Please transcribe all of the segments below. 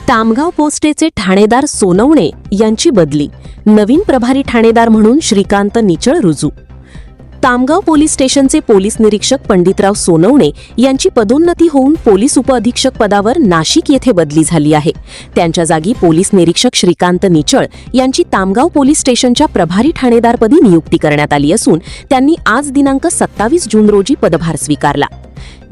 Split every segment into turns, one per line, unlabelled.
तामगाव पोस्टेचे ठाणेदार सोनवणे यांची बदली, नवीन प्रभारी ठाणेदार म्हणून श्रीकांत निचळ रुजू। तामगाव पोलीस स्टेशनचे पोलीस निरीक्षक पंडितराव सोनवणे यांची पदोन्नती होऊन पोलीस उपअधीक्षक पदावर नाशिक येथे बदली झाली आहे। त्यांच्या जागी पोलीस निरीक्षक श्रीकांत निचळ यांची तामगाव पोलीस स्टेशनच्या प्रभारी ठाणेदारपदी नियुक्ती करण्यात आली असून त्यांनी आज दिनांक 27 जून रोजी पदभार स्वीकारला।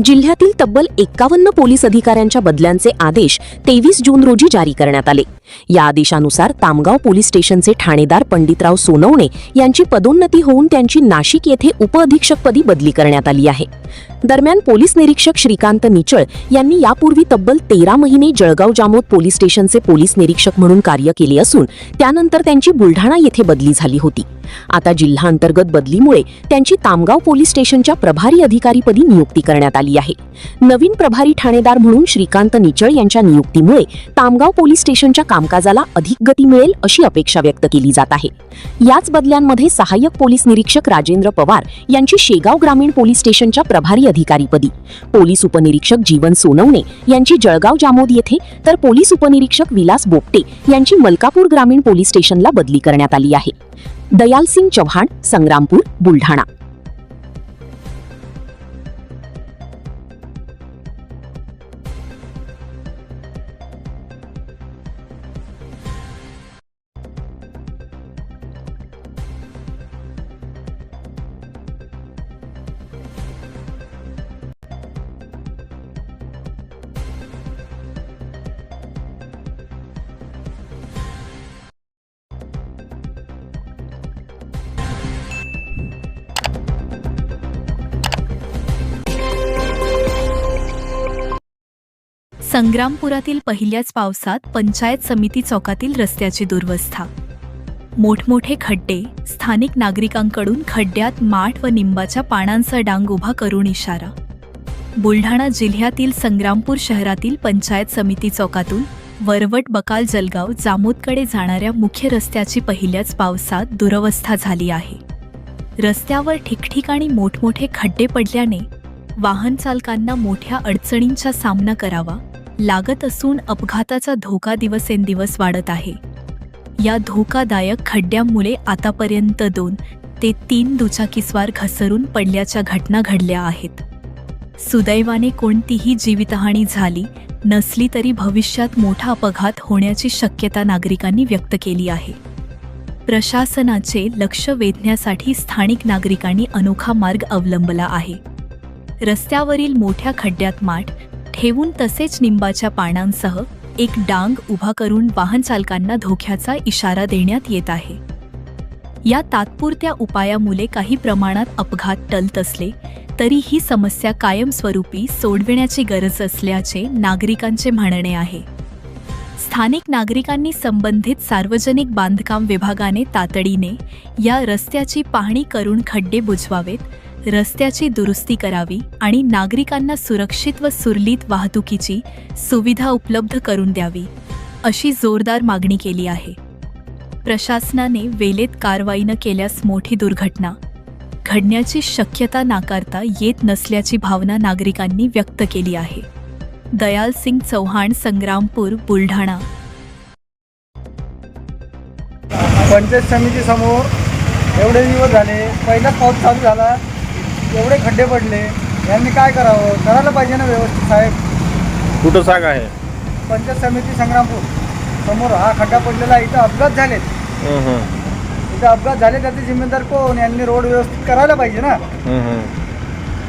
जिल्ह्यातील तब्बल 51 पोलीस अधिकाऱ्यांच्या बदल्यांचे आदेश 23 जून रोजी जारी करण्यात आले। या आदेशानुसार तामगाव पोलीस स्टेशनचे ठाणेदार पंडितराव सोनवणे यांची पदोन्नती होऊन त्यांची नाशिक येथे उपअधीक्षकपदी बदली करण्यात आली आहे। दरम्यान पोलीस निरीक्षक श्रीकांत निचळ यांनी यापूर्वी तब्बल 13 महिने जळगाव जामोद पोलीस स्टेशनचे पोलीस निरीक्षक म्हणून कार्य केले असून त्यानंतर त्यांची बुलढाणा येथे बदली झाली होती। आता जिल्हा अंतर्गत बदलीमुळे त्यांची तामगाव पोलीस स्टेशनच्या प्रभारी अधिकारीपदी नियुक्ती करण्यात आली आहे। नवीन प्रभारी ठाणेदार म्हणून श्रीकांत निचळ यांच्या नियुक्तीमुळे तामगाव पोलीस स्टेशनच्या कामकाजाला अधिक गती मिळेल अशी अपेक्षा व्यक्त केली जात आहे। याच बदल्यांमध्ये सहाय्यक पोलीस निरीक्षक राजेंद्र पवार यांची शेगाव ग्रामीण पोलीस स्टेशनच्या प्रभारी अधिकारीपदी, पोलीस उपनिरीक्षक जीवन सोनवणे यांची जळगाव जामोद येथे तर पोलीस उपनिरीक्षक विलास बोपटे यांची मलकापूर ग्रामीण पोलीस स्टेशनला बदली करण्यात आली आहे। दयालसिंग चव्हाण, संग्रामपूर, बुलढाणा।
संग्रामपुरातील पहिल्याच पावसात पंचायत समिती चौकातील रस्त्याची दुरवस्था, मोठमोठे खड्डे, स्थानिक नागरिकांकडून खड्ड्यात माठ व निंबाच्या पानांचा डांग उभा करून इशारा। बुलढाणा जिल्ह्यातील संग्रामपूर शहरातील पंचायत समिती चौकातून वरवट बकाल जलगाव जामोदकडे जाणाऱ्या मुख्य रस्त्याची पहिल्याच पावसात दुरवस्था झाली आहे। रस्त्यावर ठिकठिकाणी मोठमोठे खड्डे पडल्याने वाहन चालकांना मोठ्या अडचणींचा सामना करावा लागत असून अपघाताचा धोका दिवसेंदिवस वाढत आहे। या धोकादायक खड्ड्यांमुळे आतापर्यंत 2 ते 3 दुचाकीस्वार घसरून पडल्याच्या घटना घडल्या आहेत। सुदैवाने कोणतीही जीवितहानी झाली नसली तरी भविष्यात मोठा अपघात होण्याची शक्यता नागरिकांनी व्यक्त केली आहे। प्रशासनाचे लक्ष वेधण्यासाठी स्थानिक नागरिकांनी अनोखा मार्ग अवलंबला आहे। रस्त्यावरील मोठ्या खड्ड्यात माठ ठेवून तसेच निंबाच्या पानांसह एक डांग उभा करून वाहन चालकांना धोक्याचा इशारा देण्यात येत आहे। या तात्पुरत्या उपायामुळे काही प्रमाणात अपघात टळत असले तरी ही समस्या कायमस्वरूपी सोडविण्याची गरज असल्याचे नागरिकांचे म्हणणे आहे। स्थानिक नागरिकांनी संबंधित सार्वजनिक बांधकाम विभागाने तातडीने या रस्त्याची पाहणी करून खड्डे बुजवावेत, रस्त्याची दुरुस्ती करावी आणि नागरिकांना सुरक्षित व सुरळीत वाहतुकीची सुविधा उपलब्ध करून द्यावी अशी जोरदार मागणी केली आहे। प्रशासनाने वेळेत कारवाई न केल्यास मोठी दुर्घटना घडण्याची शक्यता नाकारता येत नसल्याची भावना नागरिकांनी व्यक्त केली आहे। दयालसिंग चव्हाण, संग्रामपूर, बुलढाणा।
पंचायत समिती समोर एवढे दिवस झाले, पहिलाच पाऊस चालू झाला, एवढे खड्डे पडले, यांनी काय करावं? करायला पाहिजे ना व्यवस्थित साहेब।
कुठं जागा आहे?
पंचायत समिती संग्रामपूर समोर हा खड्डा पडलेला, इथं अपघात झालेत। इथं अपघात झाले, त्याचे जिम्मेदार कोण? यांनी रोड व्यवस्थित करायला पाहिजे ना।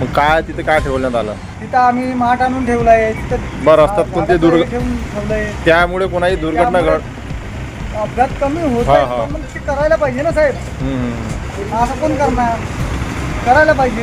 मग काय तिथे काय ठेवण्यात आलं?
तिथं आम्ही माठ आणून ठेवलाय, तिथं
बरं असतात कोणते
ठेवून ठेवलंय,
त्यामुळे कोणाही दुर्घटना
अपघात कमी होत आहे, मग ते करायला पाहिजे ना साहेब। असं कोण करणार? करायला पाहिजे।